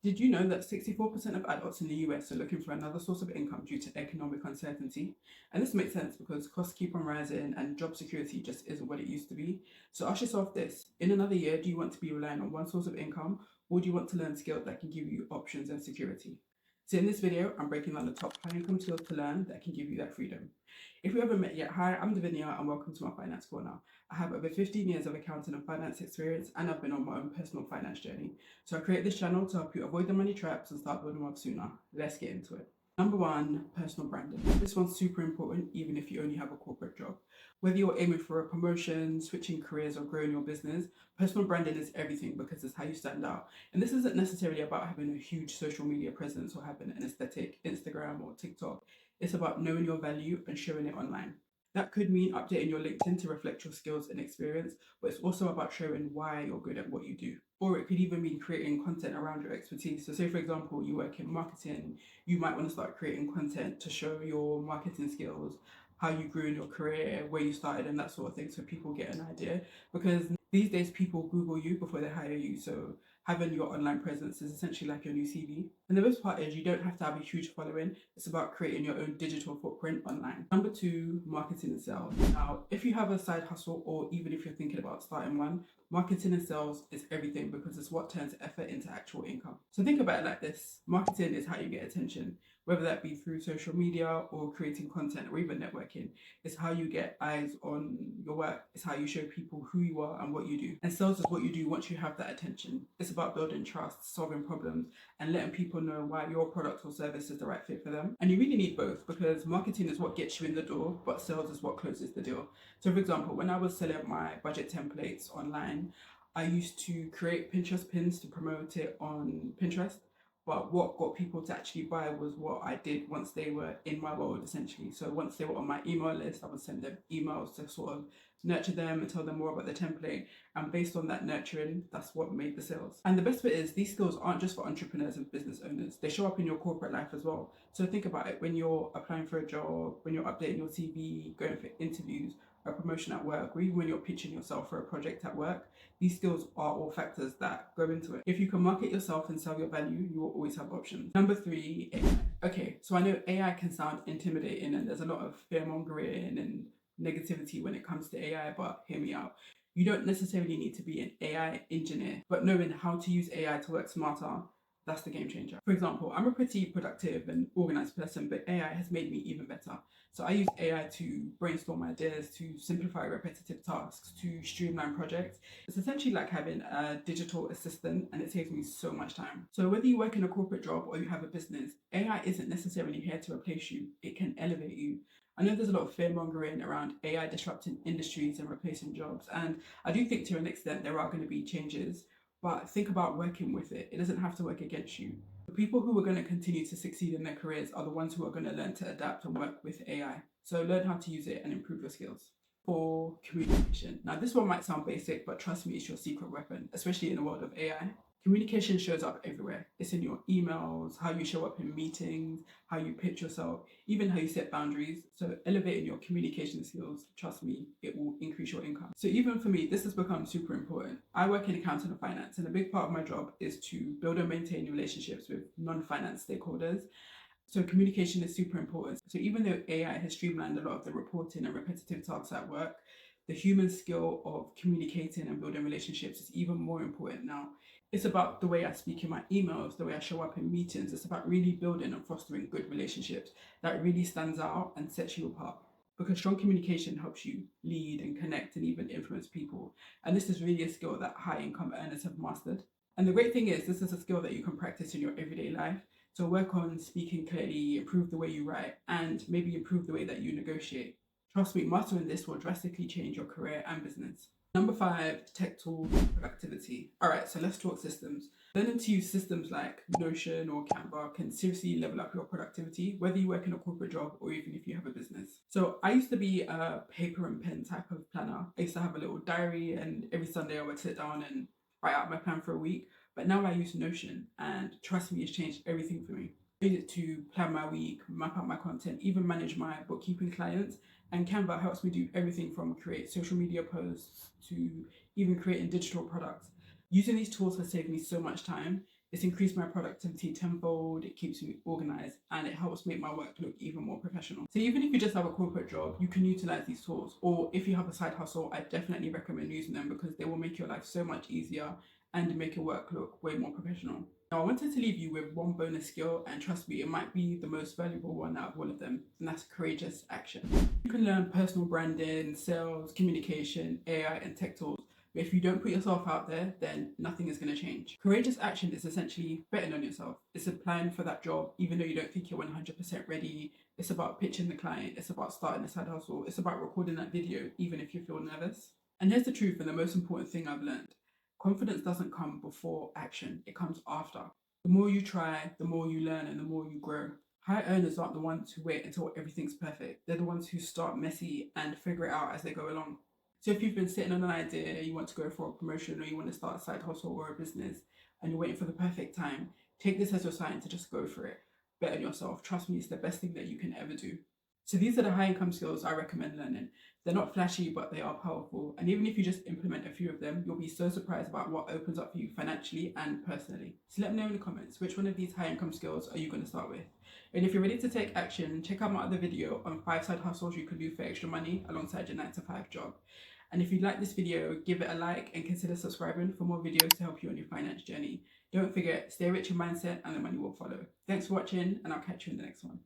Did you know that 64% of adults in the US are looking for another source of income due to economic uncertainty? And this makes sense because costs keep on rising and job security just isn't what it used to be. So ask yourself this: in another year, do you want to be relying on one source of income, or do you want to learn skills that can give you options and security? So in this video, I'm breaking down the top high income skills to learn that can give you that freedom. If you haven't met yet, hi, I'm Davina and welcome to my Finance Corner. I have over 15 years of accounting and finance experience, and I've been on my own personal finance journey. So I created this channel to help you avoid the money traps and start building wealth sooner. Let's get into it. Number one, personal branding. This one's super important even if you only have a corporate job. Whether you're aiming for a promotion, switching careers, or growing your business, personal branding is everything because it's how you stand out. And this isn't necessarily about having a huge social media presence or having an aesthetic Instagram or TikTok. It's about knowing your value and showing it online. That could mean updating your LinkedIn to reflect your skills and experience, but it's also about showing why you're good at what you do. Or it could even mean creating content around your expertise. So say, for example, you work in marketing, you might want to start creating content to show your marketing skills, how you grew in your career, where you started, and that sort of thing, so people get an idea. Because these days, people Google you before they hire you. So having your online presence is essentially like your new CV. And the best part is you don't have to have a huge following. It's about creating your own digital footprint online. Number two, marketing and sales. Now, if you have a side hustle or even if you're thinking about starting one, marketing and sales is everything because it's what turns effort into actual income. So think about it like this: marketing is how you get attention, whether that be through social media or creating content or even networking. It's how you get eyes on your work. It's how you show people who you are and what you do. And sales is what you do once you have that attention. It's about building trust, solving problems, and letting people know why your product or service is the right fit for them. And you really need both because marketing is what gets you in the door, but sales is what closes the deal. So for example, when I was selling my budget templates online, I used to create Pinterest pins to promote it on Pinterest. But what got people to actually buy was what I did once they were in my world, essentially. So once they were on my email list, I would send them emails to sort of nurture them and tell them more about the template. And based on that nurturing, that's what made the sales. And the best bit is these skills aren't just for entrepreneurs and business owners. They show up in your corporate life as well. So think about it: when you're applying for a job, when you're updating your CV, going for interviews, a promotion at work, or even when you're pitching yourself for a project at work, these skills are all factors that go into it. If you can market yourself and sell your value, you will always have options. Number three, AI. Okay, so I know AI can sound intimidating and there's a lot of fear mongering and negativity when it comes to AI, but hear me out. You don't necessarily need to be an AI engineer, but knowing how to use AI to work smarter, that's the game changer. For example, I'm a pretty productive and organized person, but AI has made me even better. So I use AI to brainstorm ideas, to simplify repetitive tasks, to streamline projects. It's essentially like having a digital assistant, and it saves me so much time. So whether you work in a corporate job or you have a business, AI isn't necessarily here to replace you. It can elevate you. I know there's a lot of fear mongering around AI disrupting industries and replacing jobs, and I do think to an extent there are going to be changes, but think about working with it. It doesn't have to work against you. The people who are going to continue to succeed in their careers are the ones who are going to learn to adapt and work with AI. So learn how to use it and improve your skills. For communication. Now, this one might sound basic, but trust me, it's your secret weapon, especially in the world of AI. Communication shows up everywhere. It's in your emails, how you show up in meetings, how you pitch yourself, even how you set boundaries. So elevating your communication skills, trust me, it will increase your income. So even for me, this has become super important. I work in accounting and finance, and a big part of my job is to build and maintain relationships with non-finance stakeholders. So communication is super important. So even though AI has streamlined a lot of the reporting and repetitive tasks at work, the human skill of communicating and building relationships is even more important now. It's about the way I speak in my emails, the way I show up in meetings. It's about really building and fostering good relationships that really stands out and sets you apart. Because strong communication helps you lead and connect and even influence people. And this is really a skill that high income earners have mastered. And the great thing is, this is a skill that you can practice in your everyday life. So work on speaking clearly, improve the way you write, and maybe improve the way that you negotiate. Trust me, mastering this will drastically change your career and business. Number five, tech tools productivity. All right, so let's talk systems. Learning to use systems like Notion or Canva can seriously level up your productivity, whether you work in a corporate job or even if you have a business. So I used to be a paper and pen type of planner. I used to have a little diary, and every Sunday I would sit down and write out my plan for a week. But now I use Notion, and trust me, it's changed everything for me. I use it to plan my week, map out my content, even manage my bookkeeping clients. And Canva helps me do everything from create social media posts to even creating digital products. Using these tools has saved me so much time. It's increased my productivity tenfold, it keeps me organized, and it helps make my work look even more professional. So even if you just have a corporate job, you can utilize these tools. Or if you have a side hustle, I definitely recommend using them because they will make your life so much easier and make your work look way more professional. Now, I wanted to leave you with one bonus skill, and trust me, it might be the most valuable one out of all of them, and that's courageous action. You can learn personal branding, sales, communication, AI, and tech tools. But if you don't put yourself out there, then nothing is going to change. Courageous action is essentially betting on yourself. It's applying for that job, even though you don't think you're 100% ready. It's about pitching the client. It's about starting a side hustle. It's about recording that video, even if you feel nervous. And here's the truth, and the most important thing I've learned. Confidence doesn't come before action, it comes after. The more you try, the more you learn, and the more you grow. High earners aren't the ones who wait until everything's perfect. They're the ones who start messy and figure it out as they go along. So if you've been sitting on an idea, you want to go for a promotion or you want to start a side hustle or a business and you're waiting for the perfect time, take this as your sign to just go for it. Bet on yourself. Trust me, it's the best thing that you can ever do. So these are the high income skills I recommend learning. They're not flashy, but they are powerful. And even if you just implement a few of them, you'll be so surprised about what opens up for you financially and personally. So let me know in the comments, which one of these high income skills are you going to start with? And if you're ready to take action, check out my other video on 5 side hustles you can do for extra money alongside your 9 to 5 job. And if you like this video, give it a like and consider subscribing for more videos to help you on your finance journey. Don't forget, stay rich in mindset and the money will follow. Thanks for watching, and I'll catch you in the next one.